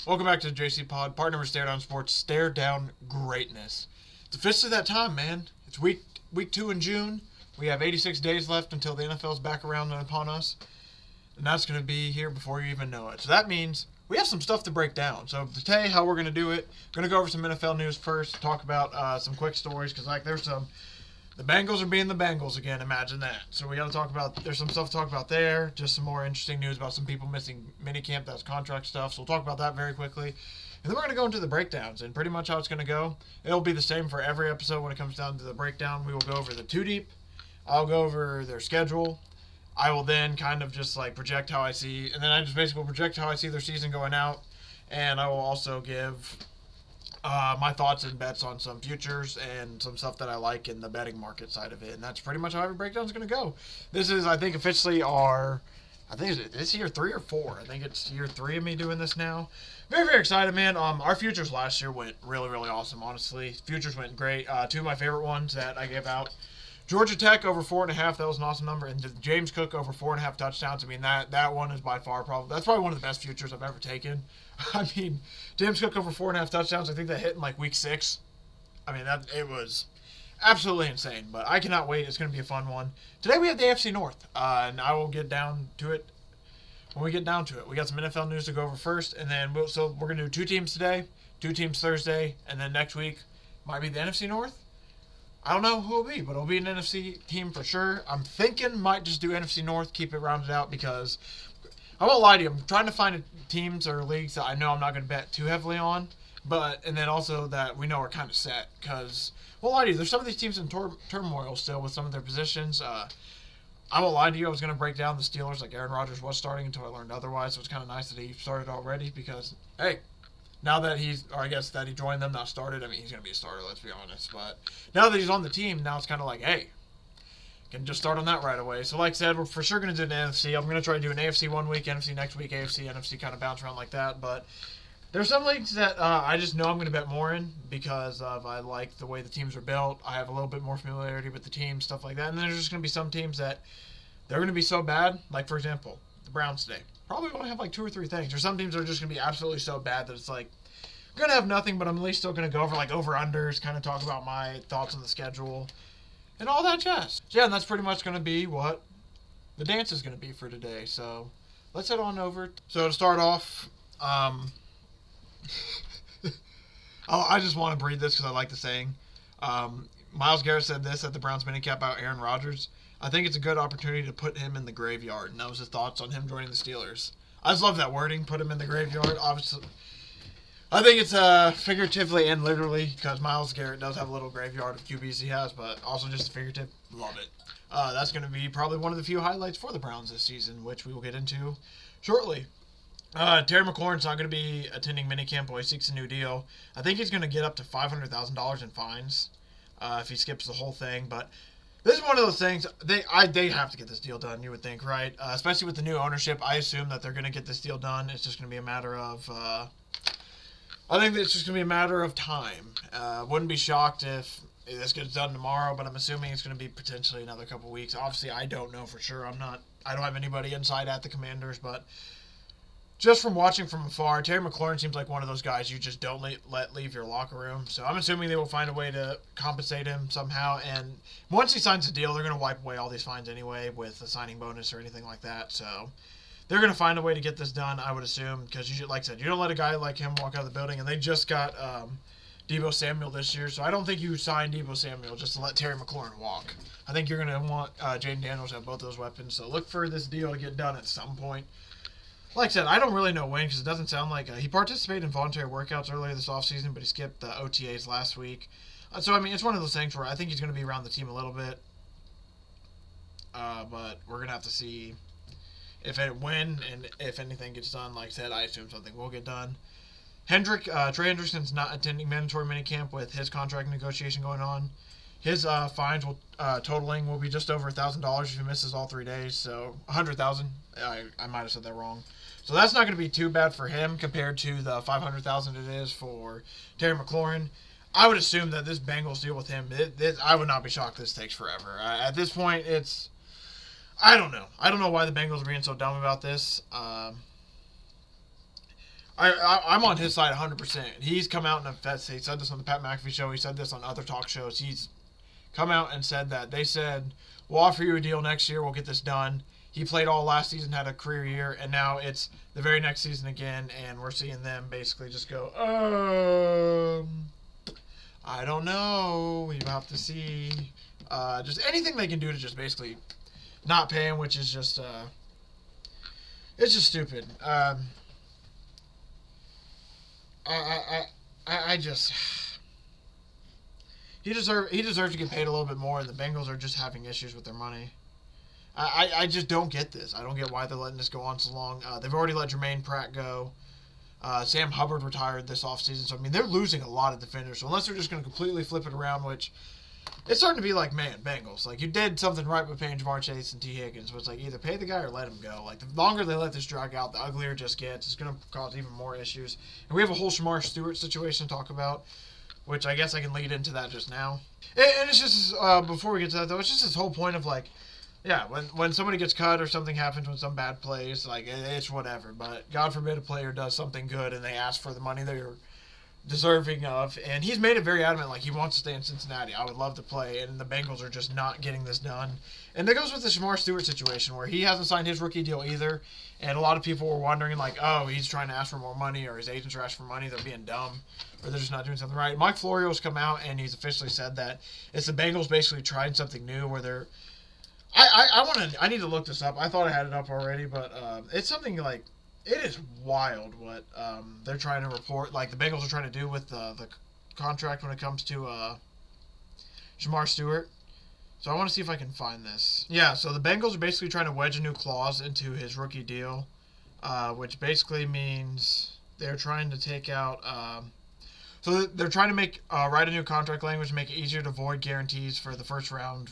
Welcome back to the JCPod, part number Stare Down Sports, Stare Down Greatness. It's officially that time, man. It's week 2 in June. We have 86 days left until the NFL's back around and upon us. And that's going to be here before you even know it. So that means we have some stuff to break down. So today, how we're going to do it, we're going to go over some NFL news first, talk about some quick stories, because there's some... The Bengals are being the Bengals again, imagine that. So we got to talk about, there's some stuff to talk about there, just some more interesting news about some people missing minicamp, that's contract stuff, so we'll talk about that very quickly. And then we're going to go into the breakdowns, and pretty much how it's going to go. It'll be the same for every episode when it comes down to the breakdown. We will go over the two deep, I'll go over their schedule, I will then kind of just project how I see, and then I just basically project how I see their season going out, and I will also give... my thoughts and bets on some futures and some stuff that I like in the betting market side of it. And that's pretty much how every breakdown is going to go. This is, I think, officially this year 3 or 4. I think it's year 3 of me doing this now. Very, very excited, man. Our futures last year went really, really awesome, honestly. Futures went great. Two of my favorite ones that I gave out. Georgia Tech over 4.5. That was an awesome number. And James Cook over 4.5 touchdowns. I mean, that one is by far that's probably one of the best futures I've ever taken. I mean, James Cook over 4.5 touchdowns. I think that hit in week 6. I mean, it was absolutely insane. But I cannot wait. It's going to be a fun one. Today we have the AFC North, and I will get down to it when we get down to it. We got some NFL news to go over first, and then we're going to do 2 teams today, 2 teams Thursday, and then next week might be the NFC North. I don't know who it'll be, but it'll be an NFC team for sure. I'm thinking might just do NFC North, keep it rounded out, because I won't lie to you. I'm trying to find teams or leagues that I know I'm not going to bet too heavily on, and then also that we know are kind of set, because I won't lie to you. There's some of these teams in turmoil still with some of their positions. I won't lie to you. I was going to break down the Steelers like Aaron Rodgers was starting until I learned otherwise, so it's kind of nice that he started already because, hey, now that he joined them, not started, I mean, he's going to be a starter, let's be honest. But now that he's on the team, now it's kind of like, hey, can just start on that right away. So like I said, we're for sure going to do an NFC. I'm going to try to do an AFC one week, NFC next week, AFC, NFC kind of bounce around like that. But there's some leagues that I just know I'm going to bet more in because I like the way the teams are built. I have a little bit more familiarity with the team, stuff like that. And then there's just going to be some teams that they're going to be so bad. Like, for example, the Browns today. Probably only have 2 or 3 things. Or some teams are just going to be absolutely so bad that it's I'm going to have nothing, but I'm at least still going to go over over-unders, kind of talk about my thoughts on the schedule, and all that jazz. So, yeah, and that's pretty much going to be what the dance is going to be for today. So let's head on over. So to start off, I just want to breathe this because I like the saying. Myles Garrett said this at the Browns minicamp about Aaron Rodgers. I think it's a good opportunity to put him in the graveyard. And that was his thoughts on him joining the Steelers. I just love that wording, put him in the graveyard. Obviously, I think it's figuratively and literally because Myles Garrett does have a little graveyard of QBs he has, but also just a figurative. Love it. That's going to be probably one of the few highlights for the Browns this season, which we will get into shortly. Terry McLaurin's not going to be attending minicamp while he seeks a new deal. I think he's going to get up to $500,000 in fines if he skips the whole thing, but this is one of those things, they have to get this deal done, you would think, right? Especially with the new ownership, I assume that they're going to get this deal done. It's just going to be a matter of, I think it's just going to be a matter of time. Wouldn't be shocked if this gets done tomorrow, but I'm assuming it's going to be potentially another couple weeks. Obviously, I don't know for sure. I don't have anybody inside at the Commanders, but just from watching from afar, Terry McLaurin seems like one of those guys you just don't let leave your locker room. So I'm assuming they will find a way to compensate him somehow. And once he signs a deal, they're going to wipe away all these fines anyway with a signing bonus or anything like that. So they're going to find a way to get this done, I would assume, because, like I said, you don't let a guy like him walk out of the building. And they just got Deebo Samuel this year, so I don't think you sign Deebo Samuel just to let Terry McLaurin walk. I think you're going to want Jaden Daniels to have both those weapons. So look for this deal to get done at some point. Like I said, I don't really know when because it doesn't sound like he participated in voluntary workouts earlier this offseason, but he skipped the OTAs last week. So, I mean, it's one of those things where I think he's going to be around the team a little bit. But we're going to have to see when and if anything gets done. Like I said, I assume something will get done. Trey Hendrickson's not attending mandatory minicamp with his contract negotiation going on. His fines totaling will be just over $1,000 if he misses all 3 days. So $100,000. I might have said that wrong. So that's not going to be too bad for him compared to the $500,000 it is for Terry McLaurin. I would assume that this Bengals deal with him, I would not be shocked this takes forever. At this point, I don't know. I don't know why the Bengals are being so dumb about this. I'm on his side 100%. He's come out and he said this on the Pat McAfee show. He said this on other talk shows. He's come out and said that they said, we'll offer you a deal next year. We'll get this done. He played all last season, had a career year, and now it's the very next season again, and we're seeing them basically just go, I don't know. We have to see. Just anything they can do to just basically not pay him, which is just, it's just stupid. I just he deserves to get paid a little bit more, and the Bengals are just having issues with their money. I just don't get this. I don't get why they're letting this go on so long. They've already let Jermaine Pratt go. Sam Hubbard retired this offseason, so I mean they're losing a lot of defenders. So unless they're just going to completely flip it around, which it's starting to be like, man, Bengals, like you did something right by paying Jamar Chase and T. Higgins, but it's like either pay the guy or let him go. Like the longer they let this drag out, the uglier it just gets. It's going to cause even more issues. And we have a whole Shamar Stewart situation to talk about, which I guess I can lead into that just now. And it's just before we get to that though, it's just this whole point of like, yeah, when somebody gets cut or something happens when some bad plays, like it's whatever. But God forbid a player does something good and they ask for the money they're deserving of, and he's made it very adamant, like he wants to stay in Cincinnati. I would love to play, and the Bengals are just not getting this done. And that goes with the Shamar Stewart situation, where he hasn't signed his rookie deal either, and a lot of people were wondering, like, oh, he's trying to ask for more money, or his agents are asking for money, they're being dumb, or they're just not doing something right. Mike Florio's come out, and he's officially said that it's the Bengals basically trying something new, where they're I need to look this up. I thought I had it up already, but it's something like, it is wild what they're trying to report, like the Bengals are trying to do with the contract when it comes to Shamar Stewart. So I want to see if I can find this. Yeah, so the Bengals are basically trying to wedge a new clause into his rookie deal, which basically means they're trying to take out... so they're trying to make write a new contract language, make it easier to void guarantees for the first round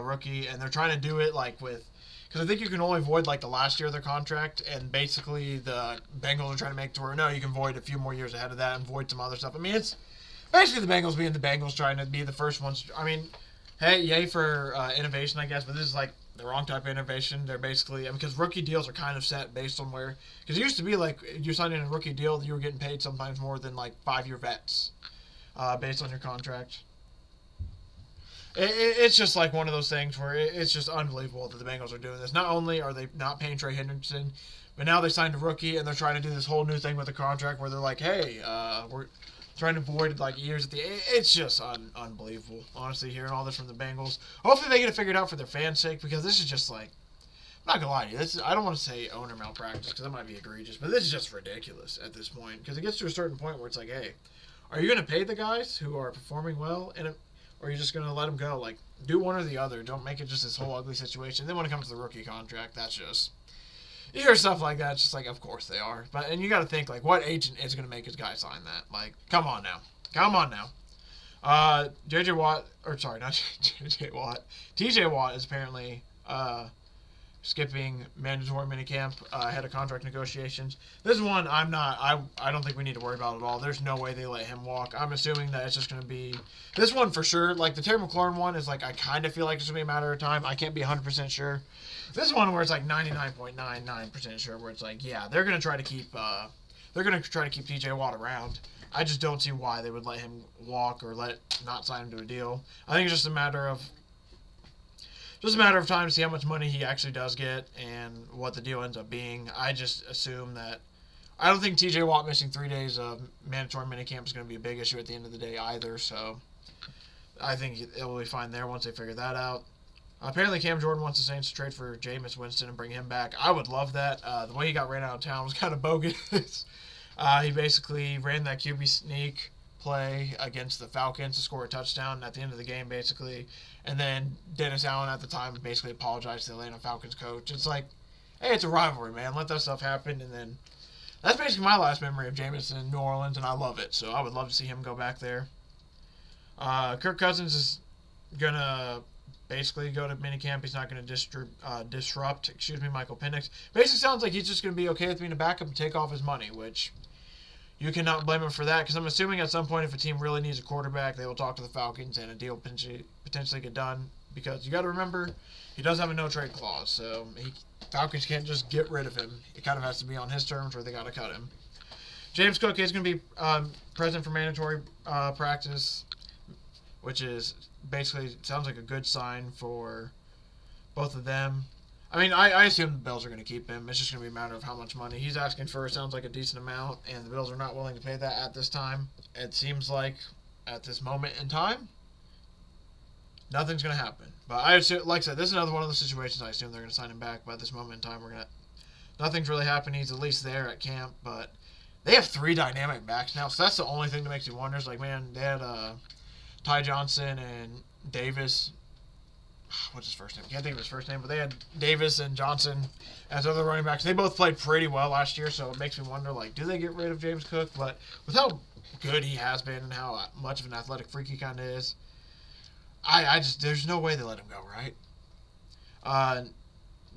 rookie, and they're trying to do it like with... Because I think you can only void like the last year of their contract, and basically the Bengals are trying to make it to where, no, you can void a few more years ahead of that and void some other stuff. I mean, it's basically the Bengals being the Bengals trying to be the first ones. I mean, hey, yay for innovation, I guess, but this is like the wrong type of innovation. They're basically, because rookie deals are kind of set based on where, because it used to be like you signed in a rookie deal, you were getting paid sometimes more than like 5-year vets based on your contract. It's just like one of those things where it's just unbelievable that the Bengals are doing this. Not only are they not paying Trey Hendrickson, but now they signed a rookie and they're trying to do this whole new thing with the contract where they're like, hey, we're trying to avoid like years at the... It's just unbelievable, honestly, hearing all this from the Bengals. Hopefully they get it figured out for their fans' sake, because this is just like... I'm not going to lie to you. I don't want to say owner malpractice because that might be egregious, but this is just ridiculous at this point, because it gets to a certain point where it's like, hey, are you going to pay the guys who are performing well or are you just going to let them go? Like, do one or the other. Don't make it just this whole ugly situation. Then when it comes to the rookie contract, that's just... You hear stuff like that, it's just like, of course they are. And you got to think, like, what agent is going to make his guy sign that? Like, come on now. Come on now. J.J. Watt... Or, sorry, not J.J. Watt. T.J. Watt is apparently... skipping mandatory minicamp ahead of contract negotiations. This one I don't think we need to worry about at all. There's no way they let him walk. I'm assuming that it's just going to be this one for sure. Like the Terry McLaurin one is like, I kind of feel like it's going to be a matter of time. I can't be 100% sure. This one where it's like 99.99% sure, where it's like, yeah, they're going to try to keep TJ Watt around. I just don't see why they would let him walk or not sign him to a deal. I think it's just a matter of time to see how much money he actually does get and what the deal ends up being. I just assume that... I don't think TJ Watt missing 3 days of mandatory minicamp is going to be a big issue at the end of the day either, so I think it will be fine there once they figure that out. Apparently Cam Jordan wants the Saints to trade for Jameis Winston and bring him back. I would love that. The way he got ran out of town was kind of bogus. He basically ran that QB sneak play against the Falcons to score a touchdown at the end of the game, basically. And then Dennis Allen at the time basically apologized to the Atlanta Falcons coach. It's like, hey, it's a rivalry, man. Let that stuff happen. And then that's basically my last memory of Jameis in New Orleans, and I love it. So I would love to see him go back there. Kirk Cousins is going to basically go to minicamp. He's not going to disrupt Michael Penix. Basically sounds like he's just going to be okay with being a backup and take off his money, which... You cannot blame him for that, because I'm assuming at some point if a team really needs a quarterback, they will talk to the Falcons and a deal potentially get done. Because you got to remember, he does have a no-trade clause, so Falcons can't just get rid of him. It kind of has to be on his terms, or they got to cut him. James Cook is going to be present for mandatory practice, which is basically sounds like a good sign for both of them. I mean, I assume the Bills are going to keep him. It's just going to be a matter of how much money he's asking for. It sounds like a decent amount, and the Bills are not willing to pay that at this time. It seems like at this moment in time, nothing's going to happen. But I assume, like I said, this is another one of those situations I assume they're going to sign him back. But at this moment in time, nothing's really happening. He's at least there at camp, but they have 3 dynamic backs now, so that's the only thing that makes me wonder. Is like, man, they had Ty Johnson and Davis. What's his first name? Can't think of his first name, but they had Davis and Johnson as other running backs. They both played pretty well last year, so it makes me wonder, like, do they get rid of James Cook? But with how good he has been and how much of an athletic freak he kind of is, I just, there's no way they let him go, right?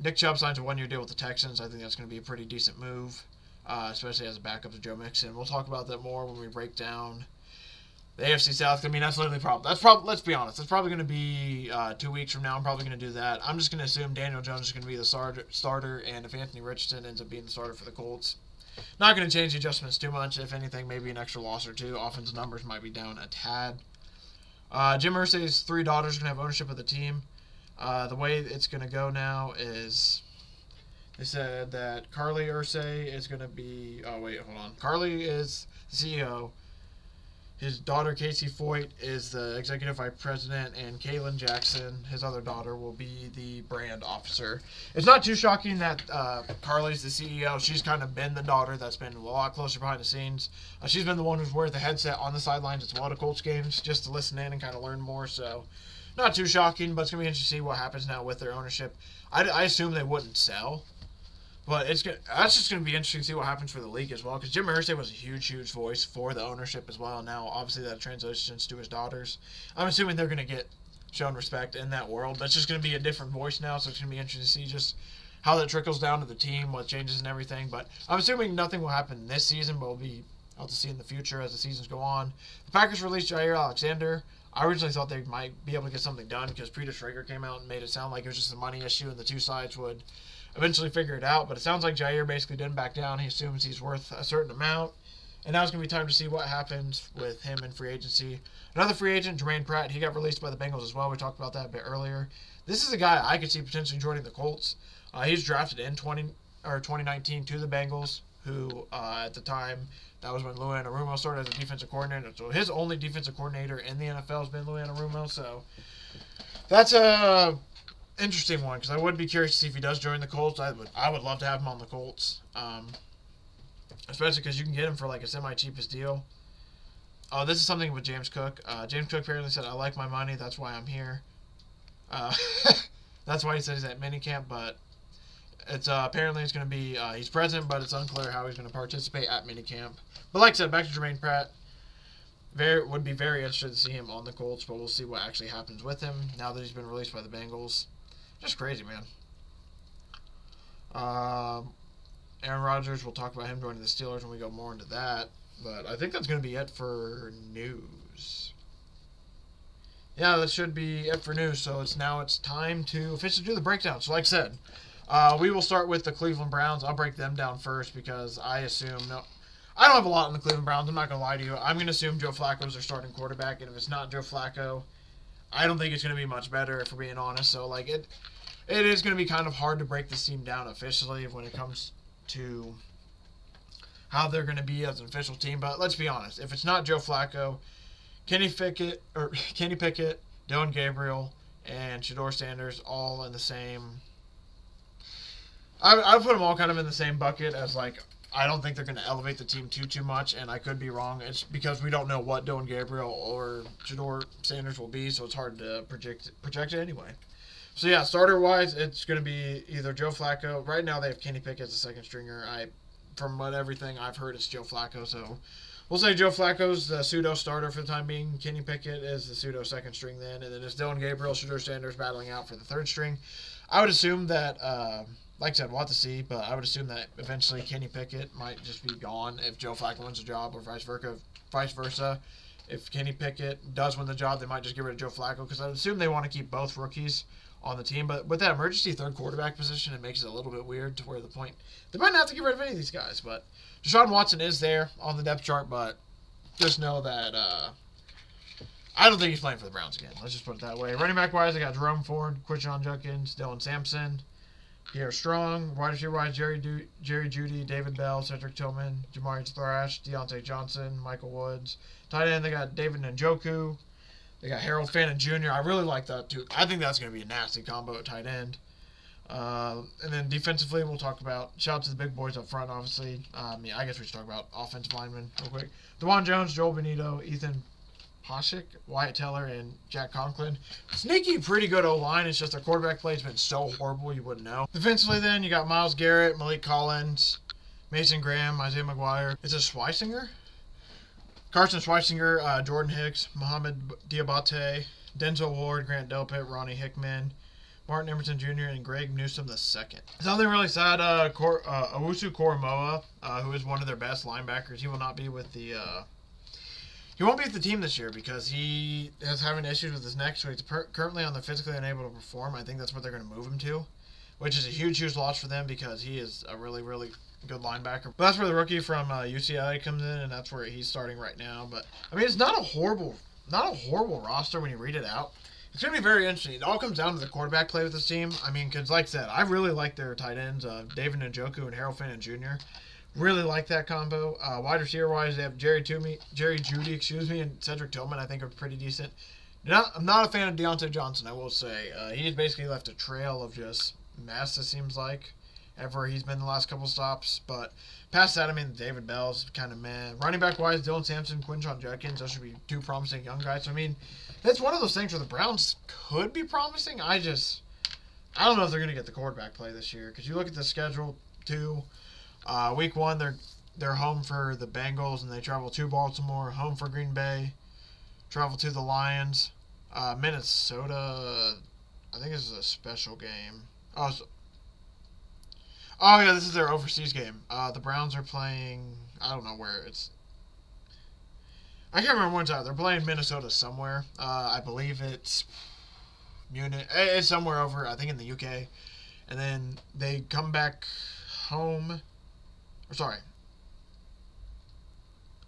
Nick Chubb signs a 1-year deal with the Texans. I think that's going to be a pretty decent move, especially as a backup to Joe Mixon. We'll talk about that more when we break down the AFC South. I mean, that's literally probably. Let's be honest. That's probably going to be 2 weeks from now. I'm probably going to do that. I'm just going to assume Daniel Jones is going to be the starter, and if Anthony Richardson ends up being the starter for the Colts, not going to change the adjustments too much. If anything, maybe an extra loss or 2. Offense numbers might be down a tad. Jim Irsay's 3 daughters are going to have ownership of the team. The way it's going to go now is they said that Carly Irsay is going to be. Oh wait, hold on. Carly is the CEO. His daughter, Casey Foyt, is the executive vice president, and Kaylin Jackson, his other daughter, will be the brand officer. It's not too shocking that Carly's the CEO. She's kind of been the daughter that's been a lot closer behind the scenes. She's been the one who's wears the headset on the sidelines at a lot of Colts games just to listen in and kind of learn more. So, not too shocking, but it's going to be interesting to see what happens now with their ownership. I assume they wouldn't sell. But that's just going to be interesting to see what happens for the league as well. Because Jim Irsay was a huge, huge voice for the ownership as well. Now, obviously, that transitions to his daughters. I'm assuming they're going to get shown respect in that world. That's just going to be a different voice now. So it's going to be interesting to see just how that trickles down to the team, what changes and everything. But I'm assuming nothing will happen this season, but we'll be able to see in the future as the seasons go on. The Packers released Jair Alexander. I originally thought they might be able to get something done because Peter Schrager came out and made it sound like it was just a money issue and the two sides would eventually figure it out, but it sounds like Jair basically didn't back down. He assumes he's worth a certain amount, and now it's going to be time to see what happens with him in free agency. Another free agent, Jermaine Pratt, he got released by the Bengals as well. We talked about that a bit earlier. This is a guy I could see potentially joining the Colts. He's drafted in 2019 to the Bengals, who at the time, that was when Lou Anarumo started as a defensive coordinator. So his only defensive coordinator in the NFL has been Lou Anarumo, so that's a interesting one because I would be curious to see if he does join the Colts. I would love to have him on the Colts, especially because you can get him for like a semi-cheapest deal. Oh, this is something with James Cook. James Cook apparently said, "I like my money. That's why I'm here." That's why he said he's at minicamp, but it's apparently it's going to be he's present, but it's unclear how he's going to participate at minicamp. But like I said, back to Jermaine Pratt. Would be very interested to see him on the Colts, but we'll see what actually happens with him now that he's been released by the Bengals. Just crazy, man. Aaron Rodgers, we'll talk about him joining the Steelers when we go more into that. But I think that's going to be it for news. Yeah, that should be it for news. So it's time to officially do the breakdown. So like I said, we will start with the Cleveland Browns. I'll break them down first because I don't have a lot on the Cleveland Browns. I'm not going to lie to you. I'm going to assume Joe Flacco is their starting quarterback. And if it's not Joe Flacco, I don't think it's going to be much better, if we're being honest. So, like, it is going to be kind of hard to break this team down officially when it comes to how they're going to be as an official team. But let's be honest. If it's not Joe Flacco, Kenny Pickett, Dylan Gabriel, and Shedeur Sanders all in the same. I put them all kind of in the same bucket as, like, I don't think they're going to elevate the team too much, and I could be wrong. It's because we don't know what Dylan Gabriel or Shedeur Sanders will be, so it's hard to project it anyway. So, yeah, starter-wise, it's going to be either Joe Flacco. Right now they have Kenny Pickett as a second stringer. From everything I've heard, it's Joe Flacco, so we'll say Joe Flacco's the pseudo-starter for the time being. Kenny Pickett is the pseudo-second string then, and then it's Dylan Gabriel, Shedeur Sanders battling out for the third string. I would assume that like I said, we'll have to see, but I would assume that eventually Kenny Pickett might just be gone if Joe Flacco wins the job or vice versa. If Kenny Pickett does win the job, they might just get rid of Joe Flacco because I assume they want to keep both rookies on the team. But with that emergency third quarterback position, it makes it a little bit weird to where the point they might not have to get rid of any of these guys. But Deshaun Watson is there on the depth chart, but just know that I don't think he's playing for the Browns again. Let's just put it that way. Running back wise, I got Jerome Ford, Quinshon Judkins, Dylan Sampson, Pierre Strong. Wide receiver wise, Jerry Jeudy, David Bell, Cedric Tillman, Jamari Thrash, Deontay Johnson, Michael Woods. Tight end, they got David Njoku. They got Harold Fannin Jr. I really like that too. I think that's going to be a nasty combo at tight end. And then defensively, we'll talk about, shout out to the big boys up front, obviously. I guess we should talk about offensive linemen real quick. DeJuan Jones, Joel Benito, Ethan Poshik, Wyatt Teller, and Jack Conklin. Sneaky, pretty good O-line. It's just their quarterback play has been so horrible you wouldn't know. Defensively, then, you got Myles Garrett, Malik Collins, Mason Graham, Isaiah McGuire. Is it Schweisinger? Carson Schweisinger, Jordan Hicks, Mohamed Diabate, Denzel Ward, Grant Delpit, Ronnie Hickman, Martin Emerson Jr., and Greg Newsome II. Something really sad, Owusu Koromoa, who is one of their best linebackers, he will not be with the... He won't be with the team this year because he is having issues with his neck, so he's currently on the physically unable to perform. I think that's what they're going to move him to, which is a huge, huge loss for them because he is a really, really good linebacker. But that's where the rookie from UCLA comes in, and that's where he's starting right now. But I mean, it's not a horrible roster when you read it out. It's going to be very interesting. It all comes down to the quarterback play with this team. I mean, because like I said, I really like their tight ends, David Njoku and Harold Fannin Jr. Really like that combo. Wide receiver wise, they have Jerry Jeudy, and Cedric Tillman. I think are pretty decent. I'm not a fan of Deontay Johnson, I will say. He's basically left a trail of just mess, it seems like, ever he's been the last couple stops. But past that, I mean, David Bell's kind of meh. Running back wise, Dylan Sampson, Quinshon Judkins, those should be two promising young guys. So, I mean, it's one of those things where the Browns could be promising. I don't know if they're going to get the quarterback play this year because you look at the schedule too. Week 1, they're home for the Bengals, and they travel to Baltimore, home for Green Bay, travel to the Lions. Minnesota, I think this is a special game. Oh, yeah, this is their overseas game. The Browns are playing, I don't know where it's. I can't remember when it's out. They're playing Minnesota somewhere. I believe it's Munich. It's somewhere over, I think, in the UK. And then they come back home. Sorry.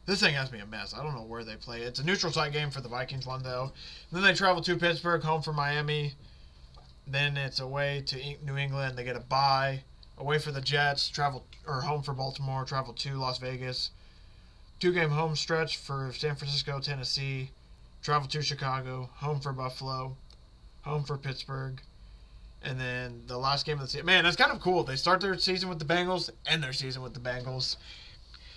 This thing has me a mess. I don't know where they play. It's a neutral site game for the Vikings one, though. Then they travel to Pittsburgh, home for Miami. Then it's away to New England. They get a bye. Away for the Jets. Home for Baltimore. Travel to Las Vegas. 2-game home stretch for San Francisco, Tennessee. Travel to Chicago. Home for Buffalo. Home for Pittsburgh. And then the last game of the season. Man, that's kind of cool. They start their season with the Bengals, end their season with the Bengals.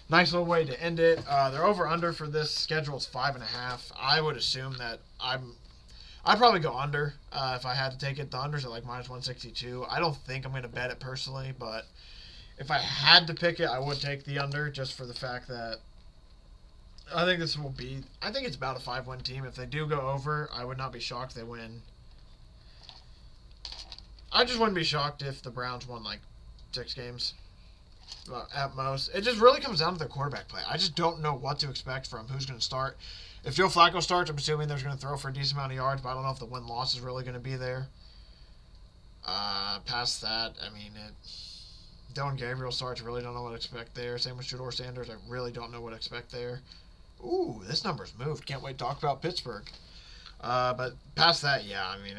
Nice little way to end it. Their over-under for this schedule is 5.5. I would assume that I'd probably go under if I had to take it. The under's at like -162. I don't think I'm going to bet it personally, but if I had to pick it, I would take the under just for the fact that I think it's about a 5-win team. If they do go over, I would not be shocked they win. I just wouldn't be shocked if the Browns won like 6 games at most. It just really comes down to their quarterback play. I just don't know what to expect from who's going to start. If Joe Flacco starts, I'm assuming they're going to throw for a decent amount of yards, but I don't know if the win-loss is really going to be there. Past that, I mean, Dylan Gabriel starts, I really don't know what to expect there. Same with Shedeur Sanders, I really don't know what to expect there. Ooh, this number's moved. Can't wait to talk about Pittsburgh. But past that, yeah, I mean,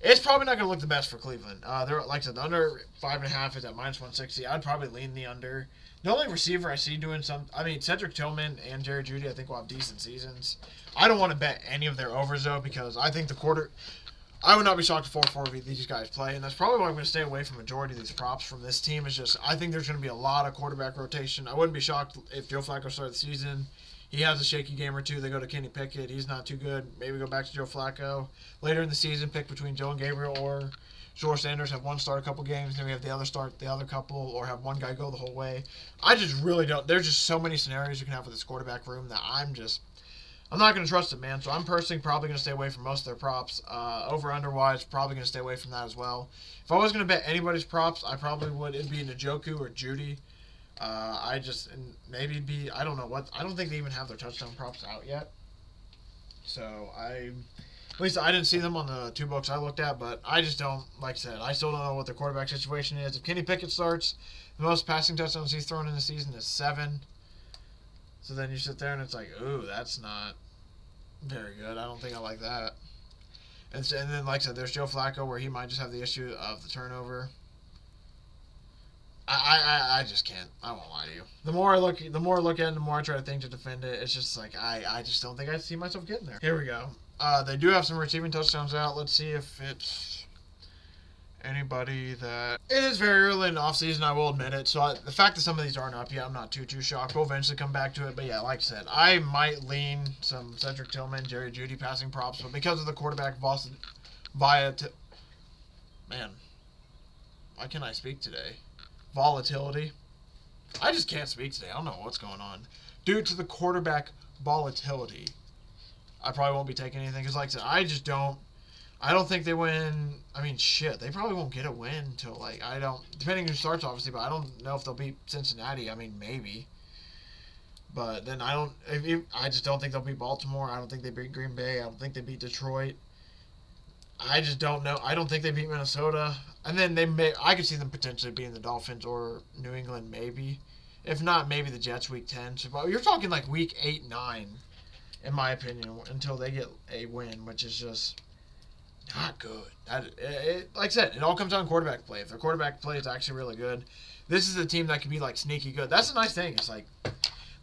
it's probably not going to look the best for Cleveland. They're, like I said, the under 5.5 is at -160. I'd probably lean the under. The only receiver I see doing Cedric Tillman and Jerry Jeudy, I think will have decent seasons. I don't want to bet any of their overs, though, because I think I would not be shocked if 4 of these guys play, and that's probably why I'm going to stay away from the majority of these props from this team. Is just I think there's going to be a lot of quarterback rotation. I wouldn't be shocked if Joe Flacco started the season. He has a shaky game or two. They go to Kenny Pickett. He's not too good. Maybe go back to Joe Flacco. Later in the season, pick between Dylan Gabriel or Shedeur Sanders. Have one start a couple games. Then we have the other start the other couple, or have one guy go the whole way. I just really don't. There's just so many scenarios you can have with this quarterback room that I'm not going to trust it, man. So I'm personally probably going to stay away from most of their props. Over-under-wise, probably going to stay away from that as well. If I was going to bet anybody's props, I probably would. It'd be Njoku or Jeudy. I don't know what, I don't think they even have their touchdown props out yet. So at least I didn't see them on the two books I looked at, but I just don't, like I said, I still don't know what their quarterback situation is. If Kenny Pickett starts, the most passing touchdowns he's thrown in the season is 7. So then you sit there and it's like, ooh, that's not very good. I don't think I like that. And then, like I said, there's Joe Flacco where he might just have the issue of the turnover. I just can't. I won't lie to you. The more I look at it, the more I try to think to defend it. It's just like I just don't think I see myself getting there. Here we go. They do have some receiving touchdowns out. Let's see if it's anybody that... It is very early in the offseason, I will admit it. So the fact that some of these aren't up yet, I'm not too shocked. We'll eventually come back to it. But yeah, like I said, I might lean some Cedric Tillman, Jerry Jeudy passing props. But because of the quarterback man, why can't I speak today? Volatility. I just can't speak today. I don't know what's going on. Due to the quarterback volatility, I probably won't be taking anything. Because like I said, I don't think they win. I mean, shit, they probably won't get a win until, like, depending who starts, obviously, but I don't know if they'll beat Cincinnati. I mean, maybe. But then I just don't think they'll beat Baltimore. I don't think they beat Green Bay. I don't think they beat Detroit. I just don't know. I don't think they beat Minnesota. And then I could see them potentially beating the Dolphins or New England, maybe. If not, maybe the Jets week 10. So you're talking like week 8, 9, in my opinion, until they get a win, which is just not good. Like I said, it all comes down to quarterback play. If their quarterback play is actually really good, this is a team that can be like sneaky good. That's a nice thing. It's like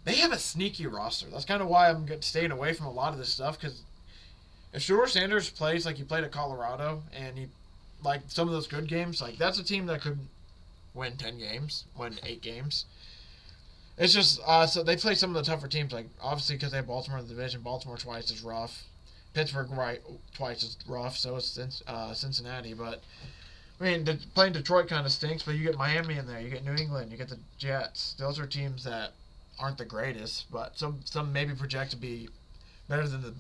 they have a sneaky roster. That's kind of why I'm staying away from a lot of this stuff, because if Shedeur Sanders plays like he played at Colorado and he like some of those good games, like that's a team that could win 10 games, win 8 games. It's just so they play some of the tougher teams, like obviously because they have Baltimore in the division. Baltimore twice is rough. Pittsburgh twice is rough, so it's Cincinnati. But I mean, playing Detroit kind of stinks. But you get Miami in there, you get New England, you get the Jets. Those are teams that aren't the greatest, but some maybe project to be better than the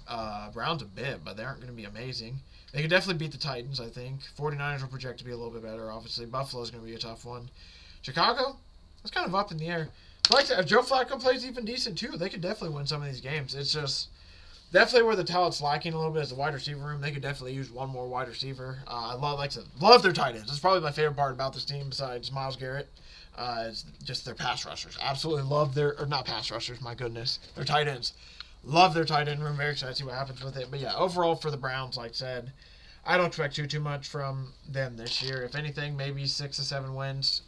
Browns a bit, but they aren't going to be amazing. They could definitely beat the Titans, I think. 49ers will project to be a little bit better, obviously. Buffalo's going to be a tough one. Chicago, that's kind of up in the air. But like I said, if Joe Flacco plays even decent too, they could definitely win some of these games. It's just definitely where the talent's lacking a little bit is the wide receiver room. They could definitely use one more wide receiver. I love their tight ends. That's probably my favorite part about this team besides Myles Garrett. It's just their pass rushers. Absolutely love not pass rushers, my goodness. Their tight ends. Love their tight end room. Very excited to see what happens with it. But yeah, overall for the Browns, like I said, I don't expect too much from them this year. If anything, maybe 6 to 7 wins.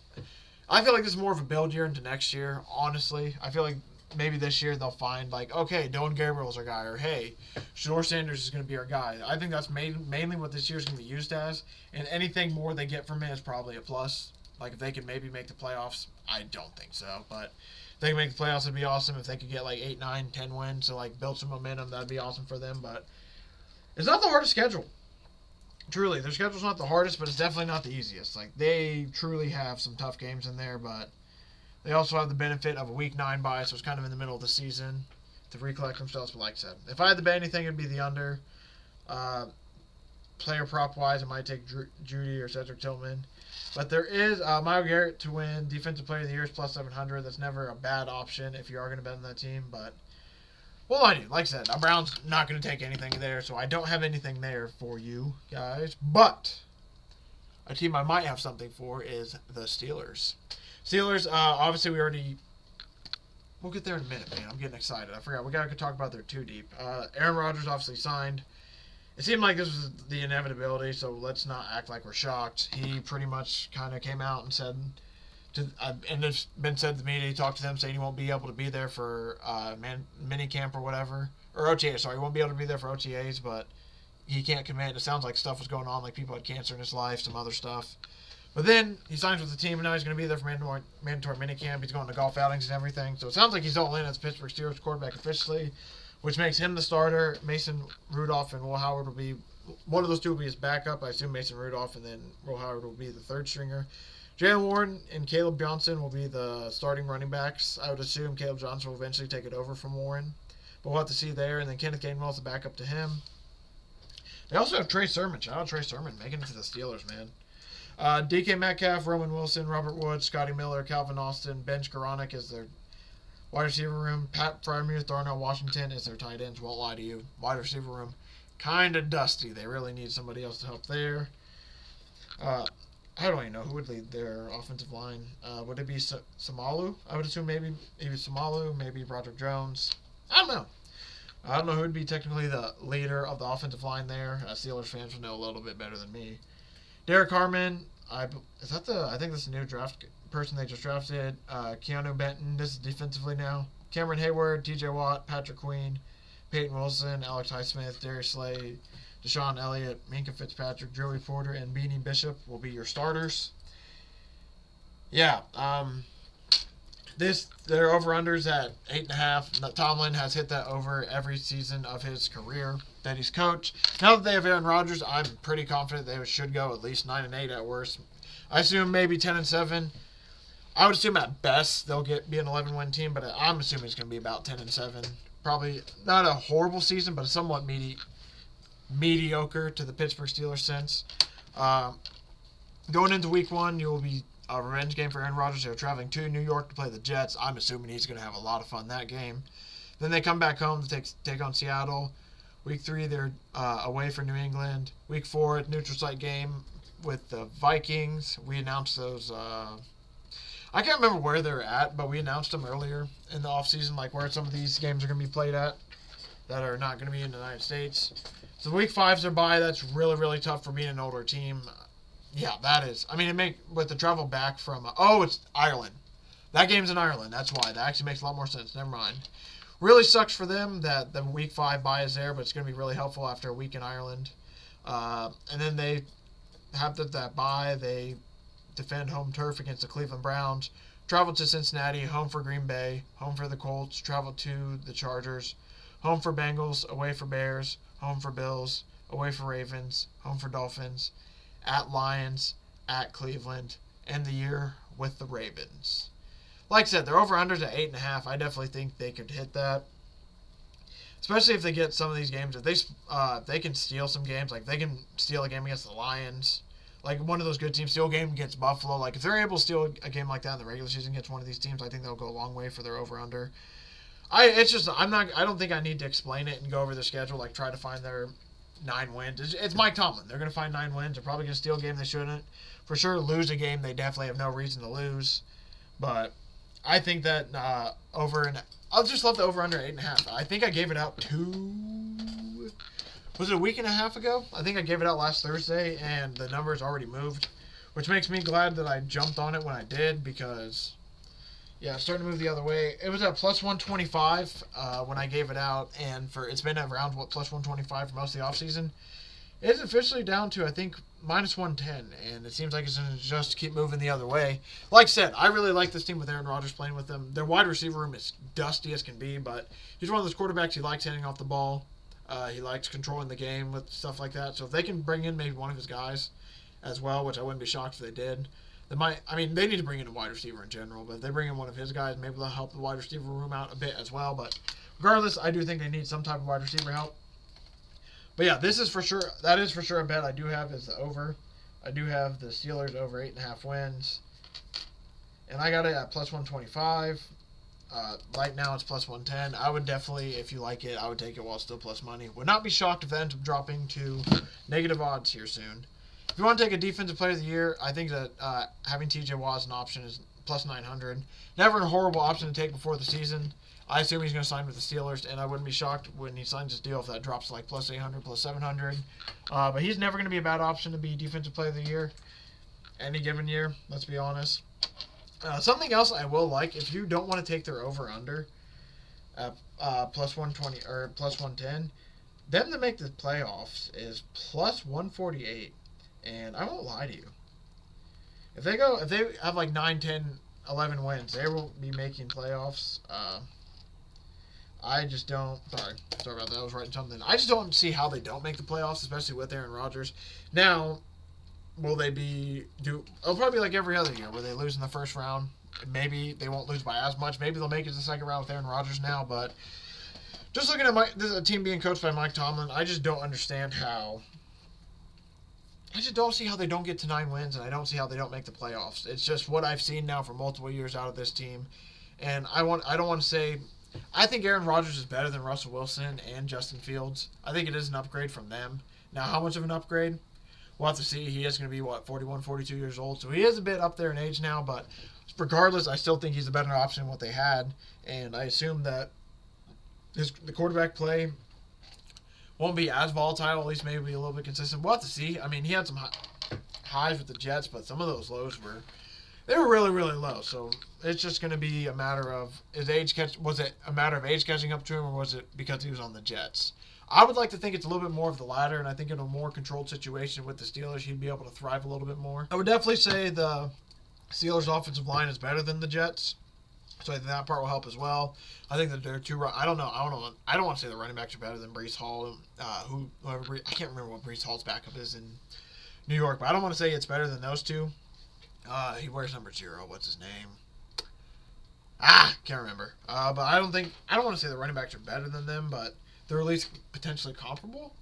I feel like this is more of a build year into next year, honestly. I feel like maybe this year they'll find, like, okay, Dylan Gabriel's our guy, or hey, Shedeur Sanders is going to be our guy. I think that's mainly what this year is going to be used as, and anything more they get from it is probably a plus. Like, if they can maybe make the playoffs, I don't think so, but if they can make the playoffs, it'd be awesome. If they could get, like, 8, 9, 10 wins to, like, build some momentum, that'd be awesome for them, but it's not the hardest schedule. Truly, their schedule's not the hardest, but it's definitely not the easiest. Like, they truly have some tough games in there, but they also have the benefit of a week 9 bye, so it's kind of in the middle of the season to recollect themselves. But like I said, if I had to bet anything, it'd be the under. Player prop-wise, I might take Jeudy or Cedric Tillman. But there is Myles Garrett to win Defensive Player of the Year is plus 700. That's never a bad option if you are going to bet on that team, but well, I do. Like I said, Brown's not going to take anything there, so I don't have anything there for you guys. But a team I might have something for is the Steelers. Steelers, obviously we'll get there in a minute, man. I'm getting excited. I forgot. We got to talk about their too deep. Aaron Rodgers obviously signed. It seemed like this was the inevitability, so let's not act like we're shocked. He pretty much kind of came out and said... and it's been said to me that he talked to them saying he won't be able to be there for mini camp or whatever. Or OTA, sorry. He won't be able to be there for OTAs, but he can't commit. It sounds like stuff was going on, like people had cancer in his life, some other stuff. But then he signs with the team, and now he's going to be there for mandatory mini camp. He's going to golf outings and everything. So it sounds like he's all in as Pittsburgh Steelers quarterback officially, which makes him the starter. Mason Rudolph and Will Howard will be, one of those two will be his backup. I assume Mason Rudolph, and then Will Howard will be the third stringer. Jalen Warren and Caleb Johnson will be the starting running backs. I would assume Caleb Johnson will eventually take it over from Warren. But we'll have to see there. And then Kenneth Gainwell is the backup to him. They also have Trey Sermon. Shout out Trey Sermon making it to the Steelers, man. DK Metcalf, Roman Wilson, Robert Woods, Scotty Miller, Calvin Austin, Ben Skoranek is their wide receiver room. Pat Freiermuth, Darnell Washington is their tight ends. Won't lie to you. Wide receiver room, kind of dusty. They really need somebody else to help there. I don't even know who would lead their offensive line. Would it be Samalu? I would assume maybe Samalu, maybe Broderick Jones. I don't know. I don't know who would be technically the leader of the offensive line there. Steelers fans will know a little bit better than me. Derek Harmon, I think this is a new draft person they just drafted. Keanu Benton, this is defensively now. Cameron Hayward, TJ Watt, Patrick Queen, Peyton Wilson, Alex Highsmith, Darius Slay, Deshaun Elliott, Minka Fitzpatrick, Joey Porter, and Beanie Bishop will be your starters. Yeah, their over-unders at 8.5. Tomlin has hit that over every season of his career that he's coached. Now that they have Aaron Rodgers, I'm pretty confident they should go at least 9-8 at worst. I assume maybe 10-7. I would assume at best they'll be an 11-win team, but I'm assuming it's going to be about 10-7. Probably not a horrible season, but somewhat mediocre to the Pittsburgh Steelers sense. Going into week 1, you will be a revenge game for Aaron Rodgers. They're traveling to New York to play the Jets. I'm assuming he's going to have a lot of fun that game. Then they come back home to take on Seattle. Week 3, they're away for New England. Week 4, neutral site game with the Vikings. We announced those. I can't remember where they're at, but we announced them earlier in the offseason, like where some of these games are going to be played at that are not going to be in the United States. So week 5's their bye. That's really, really tough for being an older team. Yeah, that is. I mean, with the travel back from... it's Ireland. That game's in Ireland. That's why. That actually makes a lot more sense. Never mind. Really sucks for them that the week 5 bye is there, but it's going to be really helpful after a week in Ireland. And then they have that bye. They defend home turf against the Cleveland Browns. Travel to Cincinnati. Home for Green Bay. Home for the Colts. Travel to the Chargers. Home for Bengals. Away for Bears. Home for Bills. Away for Ravens. Home for Dolphins. At Lions, at Cleveland, end the year with the Ravens. Like I said, they're over-unders at 8.5. I definitely think they could hit that. Especially if they get some of these games. If they can steal some games, like they can steal a game against the Lions, like one of those good teams, steal a game against Buffalo. Like if they're able to steal a game like that in the regular season against one of these teams, I think they'll go a long way for their over-under. I don't think I need to explain it and go over the schedule, like try to find their 9 wins. It's Mike Tomlin. They're going to find 9 wins. They're probably going to steal a game they shouldn't. For sure, lose a game they definitely have no reason to lose. But I think that I'll just love the over-under 8.5. I think I gave it out was it a week and a half ago? I think I gave it out last Thursday, and the number's already moved, which makes me glad that I jumped on it when I did because, yeah, it's starting to move the other way. It was at plus 125 when I gave it out, and it's been around plus 125 for most of the offseason. It's officially down to, I think, minus 110, and it seems like it's going to just keep moving the other way. Like I said, I really like this team with Aaron Rodgers playing with them. Their wide receiver room is dusty as can be, but he's one of those quarterbacks he likes handing off the ball. He likes controlling the game with stuff like that. So if they can bring in maybe one of his guys as well, which I wouldn't be shocked if they did, they need to bring in a wide receiver in general, but if they bring in one of his guys, maybe they'll help the wide receiver room out a bit as well. But regardless, I do think they need some type of wide receiver help. But yeah, that is for sure a bet I do have is the over. I do have the Steelers over 8.5 wins. And I got it at plus 125. Right now it's plus 110. I would definitely, if you like it, I would take it while it's still plus money. Would not be shocked if that ends up dropping to negative odds here soon. If you want to take a defensive player of the year, I think that having TJ Watt as an option is plus 900. Never a horrible option to take before the season. I assume he's going to sign with the Steelers, and I wouldn't be shocked when he signs his deal if that drops to like plus 800, plus 700. But he's never going to be a bad option to be defensive player of the year any given year, let's be honest. Something else I will like, if you don't want to take their over-under plus 120 or plus 110, them to make the playoffs is plus 148. And I won't lie to you. If they have like 9, 10, 11 wins, they will be making playoffs. I just don't. Sorry about that. I was writing something. I just don't see how they don't make the playoffs, especially with Aaron Rodgers. Now, will they it'll probably be like every other year where they lose in the first round. Maybe they won't lose by as much. Maybe they'll make it to the second round with Aaron Rodgers now. But just looking at this is a team being coached by Mike Tomlin, I just don't understand how. I just don't see how they don't get to 9 wins, and I don't see how they don't make the playoffs. It's just what I've seen now for multiple years out of this team. And I don't want to say I think Aaron Rodgers is better than Russell Wilson and Justin Fields. I think it is an upgrade from them. Now, how much of an upgrade? We'll have to see. He is going to be, 41, 42 years old. So he is a bit up there in age now. But regardless, I still think he's a better option than what they had. And I assume that the quarterback play won't be as volatile. At least maybe a little bit consistent. We'll have to see. I mean, he had some highs with the Jets, but some of those lows were really, really low. So it's just going to be a matter of was it a matter of age catching up to him, or was it because he was on the Jets? I would like to think it's a little bit more of the latter, and I think in a more controlled situation with the Steelers, he'd be able to thrive a little bit more. I would definitely say the Steelers' offensive line is better than the Jets, so I think that part will help as well. I think that they're I don't want to say the running backs are better than Breece Hall. I can't remember what Breece Hall's backup is in New York, but I don't want to say it's better than those two. He wears number 0. What's his name? Can't remember. But I don't want to say the running backs are better than them, but they're at least potentially comparable.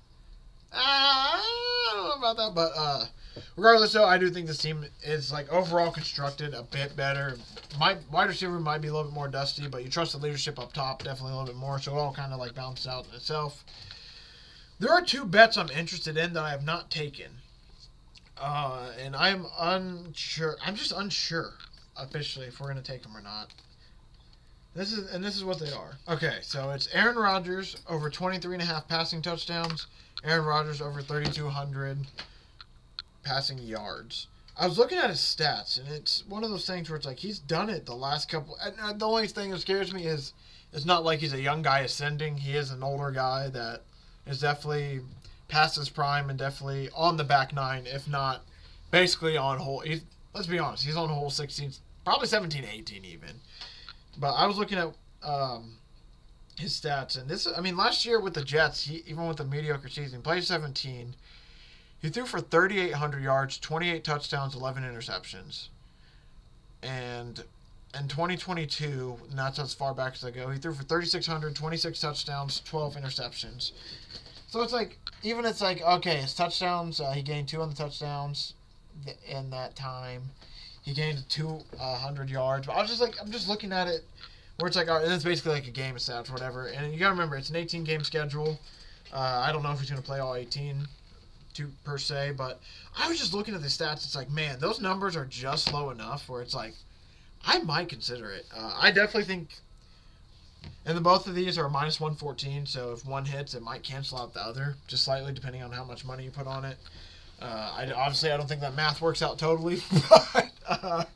I don't know about that, but regardless, though, I do think this team is overall constructed a bit better. My wide receiver might be a little bit more dusty, but you trust the leadership up top definitely a little bit more, so it all kind of balances out in itself. There are 2 bets I'm interested in that I have not taken. And I'm unsure. I'm just unsure officially if we're going to take them or not. This is what they are. Okay, so it's Aaron Rodgers over 23.5 passing touchdowns. Aaron Rodgers over 3,200 passing yards. I was looking at his stats, and it's one of those things where it's he's done it the last couple. And the only thing that scares me is it's not like he's a young guy ascending. He is an older guy that is definitely past his prime and definitely on the back 9, if not basically on hole. Let's be honest, he's on hole 16, probably 17, 18 even. But I was looking at his stats, and last year with the Jets, even with the mediocre season, he played 17. He threw for 3,800 yards, 28 touchdowns, 11 interceptions. And in 2022, and that's as far back as I go, he threw for 3,600, 26 touchdowns, 12 interceptions. So it's okay, his touchdowns, he gained 2 on the touchdowns in that time. He gained 200 yards. But I'm just looking at it where it's all right, and it's basically a game of stats or whatever. And you got to remember, it's an 18-game schedule. I don't know if he's going to play all 18 per se, but I was just looking at the stats. It's man, those numbers are just low enough where it's I might consider it. I definitely think, and both of these are minus 114, so if one hits, it might cancel out the other, just slightly, depending on how much money you put on it. I don't think that math works out totally, but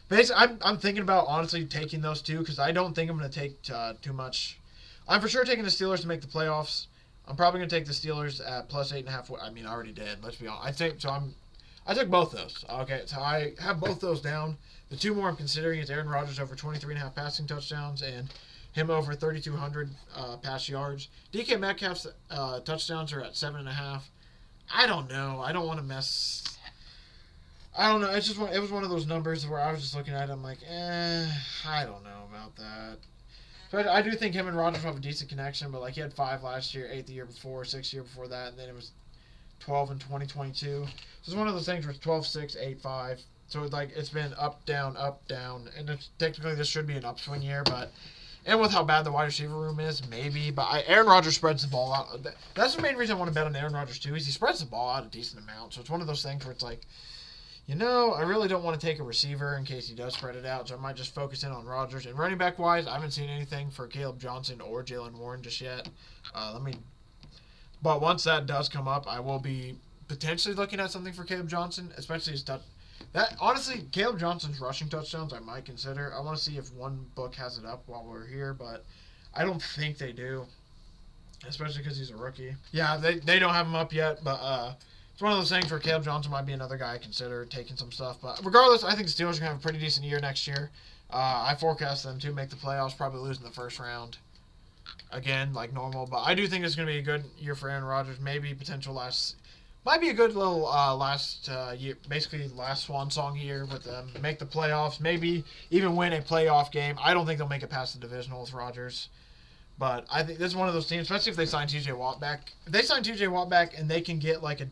basically, I'm thinking about honestly taking those 2 because I don't think I'm going to take too much. I'm for sure taking the Steelers to make the playoffs. I'm probably going to take the Steelers at plus 8.5. I already did. Let's be honest. I took both those. Okay, so I have both those down. The 2 more I'm considering is Aaron Rodgers over 23.5 passing touchdowns and him over 3,200 pass yards. DK Metcalf's touchdowns are at 7.5. I don't know. I don't want to mess. I don't know. It was one of those numbers where I was just looking at it. I'm I don't know about that. So I do think him and Rodgers have a decent connection, but he had 5 last year, 8 the year before, 6 the year before that, and then it was 12 in 2022. So it's one of those things where it's 12, 6, 8, 5. So it's been up, down, and technically this should be an upswing year, but. And with how bad the wide receiver room is, maybe. But Aaron Rodgers spreads the ball out. That's the main reason I want to bet on Aaron Rodgers, too, is he spreads the ball out a decent amount. So it's one of those things where it's I really don't want to take a receiver in case he does spread it out. So I might just focus in on Rodgers. And running back-wise, I haven't seen anything for Caleb Johnson or Jalen Warren just yet. But once that does come up, I will be potentially looking at something for Caleb Johnson, especially his honestly, Caleb Johnson's rushing touchdowns I might consider. I want to see if one book has it up while we're here, but I don't think they do, especially because he's a rookie. Yeah, they don't have him up yet, but it's one of those things where Caleb Johnson might be another guy I consider taking some stuff. But regardless, I think the Steelers are going to have a pretty decent year next year. I forecast them to make the playoffs, probably lose in the first round. Again, like normal. But I do think it's going to be a good year for Aaron Rodgers. Maybe potential might be a good little last year, basically last swan song year with them. Make the playoffs, maybe even win a playoff game. I don't think they'll make it past the divisional with Rodgers. But I think this is one of those teams, especially if they sign T.J. Watt back. If they sign T.J. Watt back and they can get like a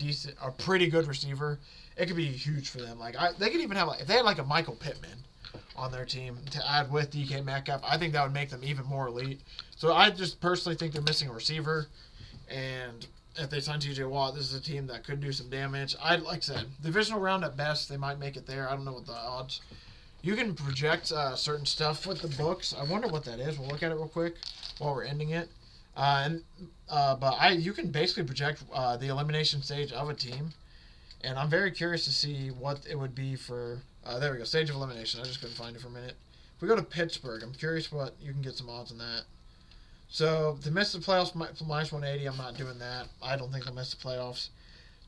pretty good receiver, it could be huge for them. Like they could even have if they had like a Michael Pittman on their team to add with DK Metcalf, I think that would make them even more elite. So I just personally think they're missing a receiver, and if they sign T.J. Watt, this is a team that could do some damage. Like I said, divisional round at best, they might make it there. I don't know what the odds. You can project certain stuff with the books. I wonder what that is. We'll look at it real quick while we're ending it. You can basically project the elimination stage of a team, and I'm very curious to see what it would be for. There we go, stage of elimination. I just couldn't find it for a minute. If we go to Pittsburgh, I'm curious what you can get some odds on that. So to miss the playoffs, minus 180. I'm not doing that. I don't think they'll miss the playoffs.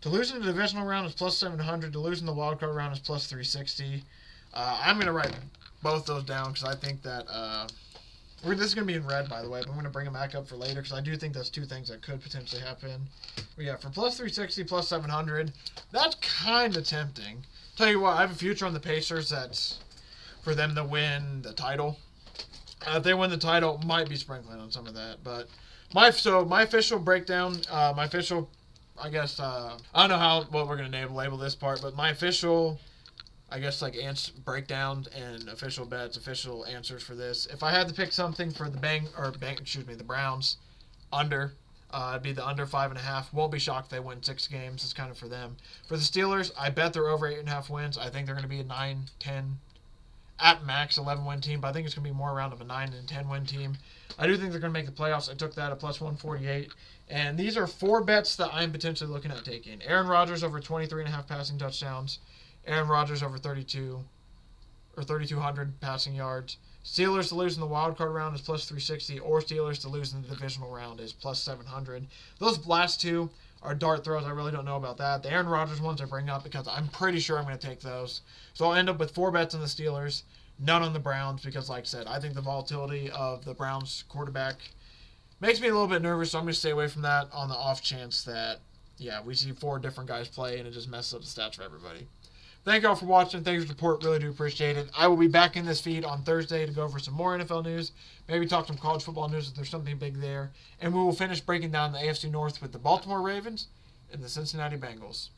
To lose in the divisional round is plus 700. To lose in the wild card round is plus 360. I'm going to write both those down because I think that this is going to be in red, by the way, but I'm going to bring them back up for later because I do think that's two things that could potentially happen. But yeah, for plus 360, plus 700, that's kind of tempting. Tell you what, I have a future on the Pacers that's for them to win the title. If they win the title, might be sprinkling on some of that. But my official breakdown, I don't know what we're going to label this part, but my official, breakdown and official bets, official answers for this. If I had to pick something for the Browns, under, it'd be the under 5.5. Won't be shocked if they win 6 games. It's kind of for them. For the Steelers, I bet they're over 8.5 wins. I think they're going to be a 9, 10, at max 11-win team, but I think it's going to be more around of a 9 and 10-win team. I do think they're going to make the playoffs. I took that at plus 148. And these are 4 bets that I'm potentially looking at taking. Aaron Rodgers over 23.5 passing touchdowns. Aaron Rodgers over 3,200 passing yards. Steelers to lose in the wild card round is plus 360, or Steelers to lose in the divisional round is plus 700. Those last 2 are dart throws. I really don't know about that. The Aaron Rodgers ones I bring up because I'm pretty sure I'm going to take those. So I'll end up with 4 bets on the Steelers, none on the Browns because, like I said, I think the volatility of the Browns quarterback makes me a little bit nervous, so I'm going to stay away from that on the off chance that, we see 4 different guys play and it just messes up the stats for everybody. Thank you all for watching. Thank you for the support. Really do appreciate it. I will be back in this feed on Thursday to go over some more NFL news. Maybe talk some college football news if there's something big there. And we will finish breaking down the AFC North with the Baltimore Ravens and the Cincinnati Bengals.